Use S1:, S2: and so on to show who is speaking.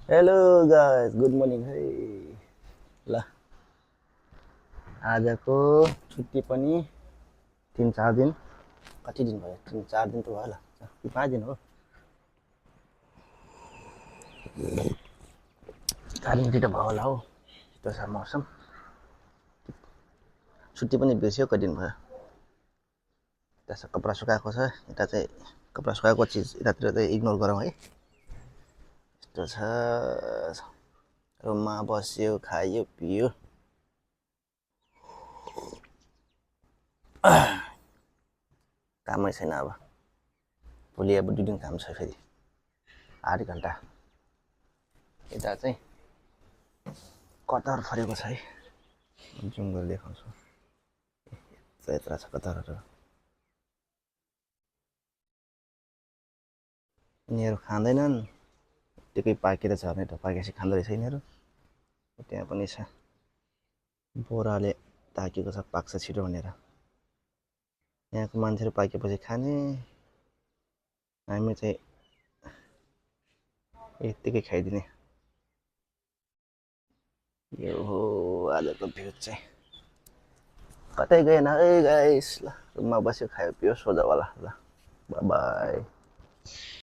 S1: Hello guys, good morning है। ल, आजको छुट्टी पनि 3-4 दिन, कति दिन भयो? 3-4 दिन त भयो होला, 5 दिन हो। 4 दिन त भयो होला हो। यस्तो छ मौसम। छुट्टी पनि बिर्स्यो, कति दिन भयो। यता छ कपडा सुकाएको छ, यता चाहिँ कपडा सुकाएको चिज यतातिर चाहिँ इग्नोर गरौँ है। यस्तो छ, रुममा बस्यो, खायो, पियो। कामै छैन अब। भोलि अब 2 दिन काम छ फेरि, 8 घन्टा। यता चाहिँ कतार फरेको छ है, जुम गरेर देखाउँछु। यत्रा छ कतारहरू। यिनीहरू खाँदैनन्, त्यही पाकेर छ भने त पाकेपछि खाँदो रहेछ यिनीहरू। त्यहाँ पनि छ, बोराले ताकेको छ पाक्छ छिटो भनेर। यहाँको मान्छेहरू पाकेपछि खाने, हामी चाहिँ यत्तिकै खाइदिने। यो हो आजको भ्यू चाहिँ। कतै गएन है गाइस। ल, रुममा बस्यो, खायो, पियो, सोझो होला। ल, बाई बाई।